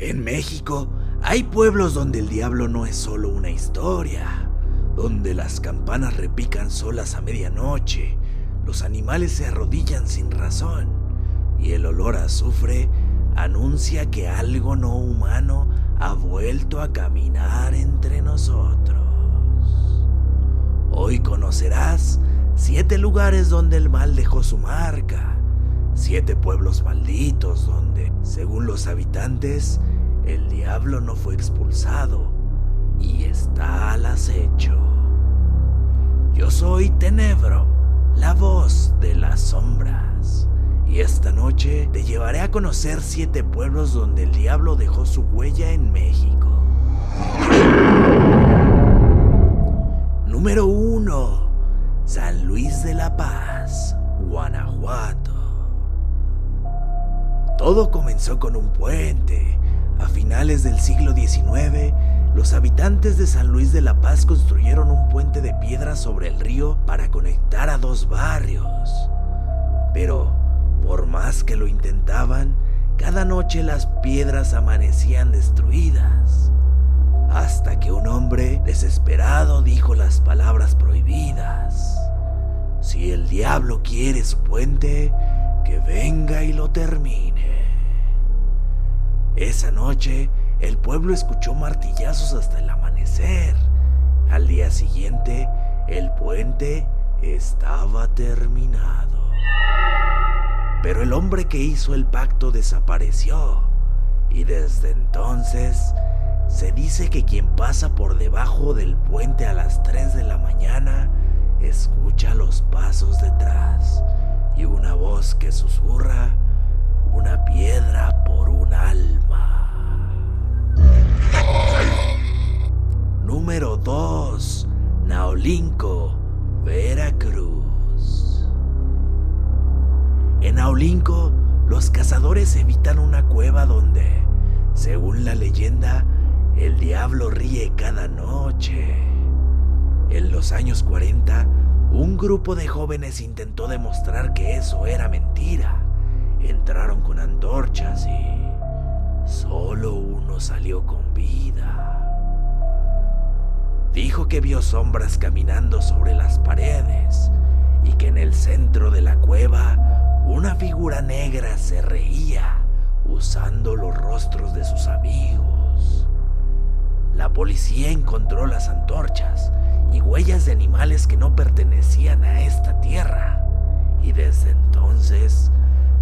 En México hay pueblos donde el diablo no es solo una historia, donde las campanas repican solas a medianoche, los animales se arrodillan sin razón y el olor a azufre anuncia que algo no humano ha vuelto a caminar entre nosotros. Hoy conocerás 7 lugares donde el mal dejó su marca, 7 pueblos malditos donde, según los habitantes, el diablo no fue expulsado y está al acecho. Yo soy Tenebro, la voz de las sombras, y esta noche te llevaré a conocer 7 pueblos donde el diablo dejó su huella en México. Número 1. San Luis de la Paz, Guanajuato. Todo comenzó con un puente. A finales del siglo XIX, los habitantes de San Luis de la Paz construyeron un puente de piedra sobre el río para conectar a 2 barrios. Pero, por más que lo intentaban, cada noche las piedras amanecían destruidas. Hasta que un hombre desesperado dijo las palabras prohibidas: si el diablo quiere su puente, que venga y lo termine. Esa noche, el pueblo escuchó martillazos hasta el amanecer. Al día siguiente, el puente estaba terminado. Pero el hombre que hizo el pacto desapareció, y desde entonces se dice que quien pasa por debajo del puente a las 3 de la mañana escucha los pasos detrás y una voz que susurra: una piedra por un alma. Número 2. Naolinco, Veracruz. En Naolinco, los cazadores evitan una cueva donde, según la leyenda, el diablo ríe cada noche. En los años 40, un grupo de jóvenes intentó demostrar que eso era mentira. Entraron con antorchas y solo uno salió con vida. Dijo que vio sombras caminando sobre las paredes y que en el centro de la cueva una figura negra se reía usando los rostros de sus amigos. La policía encontró las antorchas y huellas de animales que no pertenecían a esta tierra, y desde entonces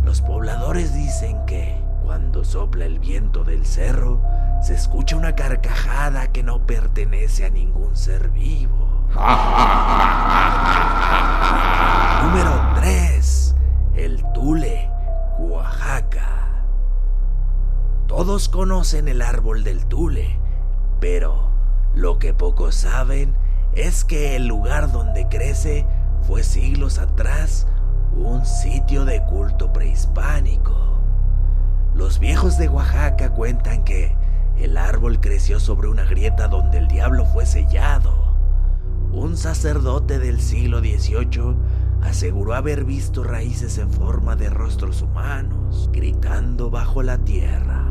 los pobladores dicen que cuando sopla el viento del cerro se escucha una carcajada que no pertenece a ningún ser vivo. Número 3. El Tule, Oaxaca. Todos conocen el árbol del Tule, pero lo que pocos saben es que el lugar donde crece fue siglos atrás un sitio de culto prehispánico. Los viejos de Oaxaca cuentan que el árbol creció sobre una grieta donde el diablo fue sellado. Un sacerdote del siglo XVIII aseguró haber visto raíces en forma de rostros humanos gritando bajo la tierra.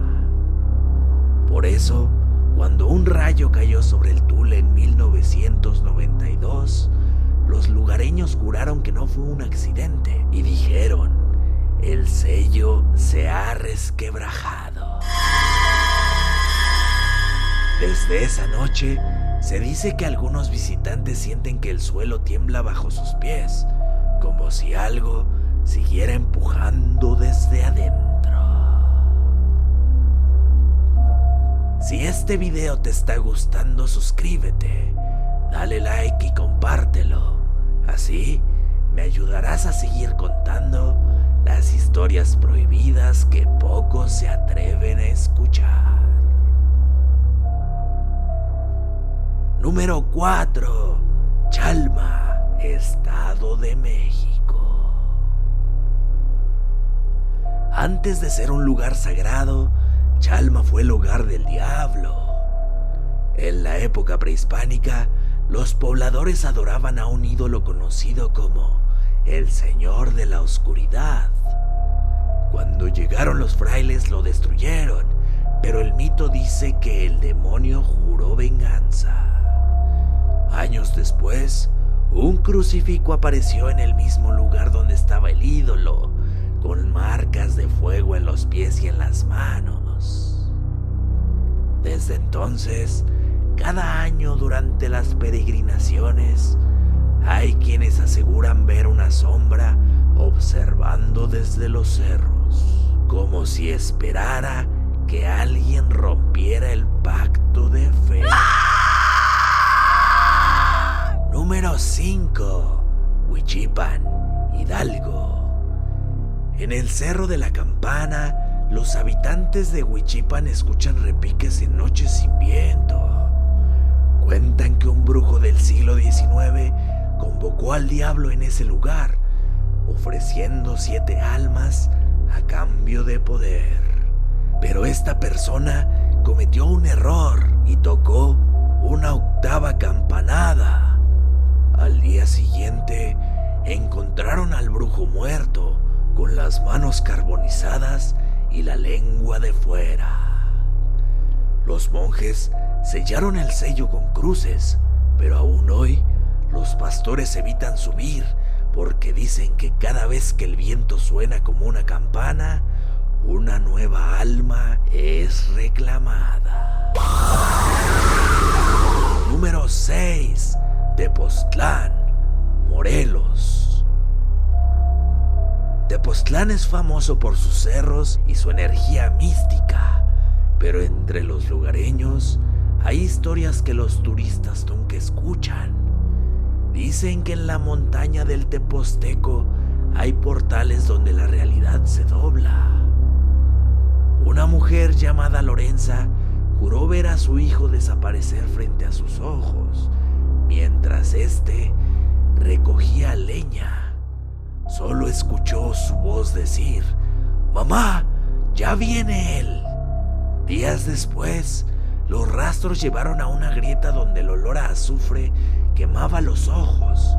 Por eso, cuando un rayo cayó sobre el Tule en 1992, los lugareños juraron que no fue un accidente y dijeron: el sello se ha resquebrajado. Desde esa noche, se dice que algunos visitantes sienten que el suelo tiembla bajo sus pies, como si algo siguiera empujando desde adentro. Si este video te está gustando, suscríbete, dale like y compártelo. Así me ayudarás a seguir contando las historias prohibidas que pocos se atreven a escuchar. Número 4. Chalma, Estado de México. Antes de ser un lugar sagrado, Chalma fue el hogar del diablo. En la época prehispánica, los pobladores adoraban a un ídolo conocido como el Señor de la Oscuridad. Cuando llegaron los frailes lo destruyeron, pero el mito dice que el demonio juró venganza. Años después, un crucifijo apareció en el mismo lugar donde estaba el ídolo, con marcas de fuego en los pies y en las manos. Desde entonces, cada año durante las peregrinaciones, hay quienes aseguran ver una sombra observando desde los cerros, como si esperara que alguien rompiera el pacto de fe. Número 5. Huichipan, Hidalgo. En el Cerro de la Campana, los habitantes de Huichipan escuchan repiques en noches sin viento. Cuentan que un brujo del siglo XIX convocó al diablo en ese lugar, ofreciendo 7 almas a cambio de poder. Pero esta persona cometió un error y tocó una 8ª campanada. Al día siguiente, encontraron al brujo muerto, con las manos carbonizadas y la lengua de fuera. Los monjes sellaron el sello con cruces, pero aún hoy los pastores evitan subir porque dicen que cada vez que el viento suena como una campana, una nueva alma es reclamada. Número 6. Tepoztlán, Morelos. Tepoztlán es famoso por sus cerros y su energía mística, pero entre los lugareños hay historias que los turistas nunca escuchan. Dicen que en la montaña del Tepozteco hay portales donde la realidad se dobla. Una mujer llamada Lorenza juró ver a su hijo desaparecer frente a sus ojos, mientras éste recogía leña. Solo escuchó su voz decir: «¡Mamá, ya viene él!». Días después, los rastros llevaron a una grieta donde el olor a azufre quemaba los ojos.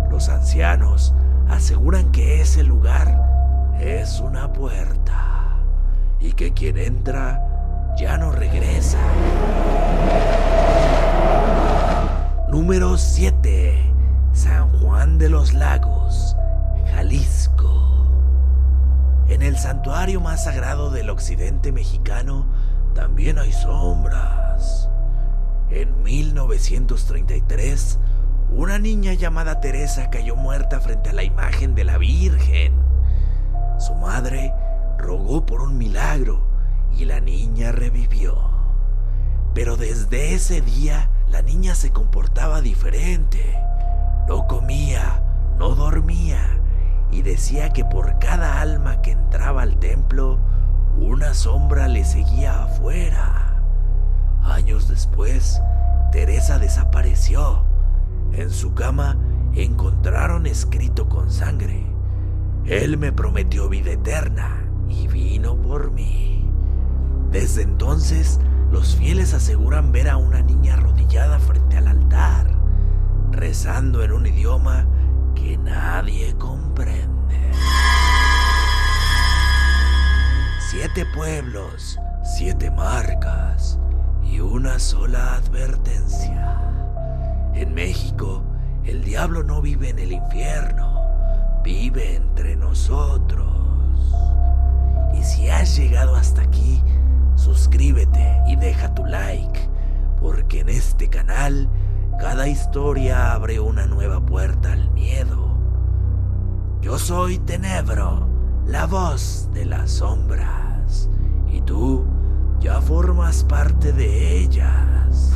Los ancianos aseguran que ese lugar es una puerta y que quien entra ya no regresa. Número 7. San Juan de los Lagos, Jalisco. En el santuario más sagrado del occidente mexicano también hay sombras. En 1933, una niña llamada Teresa cayó muerta frente a la imagen de la Virgen. Su madre rogó por un milagro y la niña revivió. Pero desde ese día, la niña se comportaba diferente. No comía, no dormía y decía que por cada alma que entraba al templo, una sombra le seguía afuera. Años después, Teresa desapareció. En su cama encontraron escrito con sangre: «Él me prometió vida eterna y vino por mí». Desde entonces, los fieles aseguran ver a una niña arrodillada frente al altar, rezando en un idioma que nadie comprende. 7 pueblos, 7 marcas y una sola advertencia. En México, el diablo no vive en el infierno, vive entre nosotros. Y si has llegado hasta aquí, suscríbete y deja tu like, porque en este canal cada historia abre una nueva puerta al miedo. Yo soy Tenebro, la voz de las sombras, y tú ya formas parte de ellas.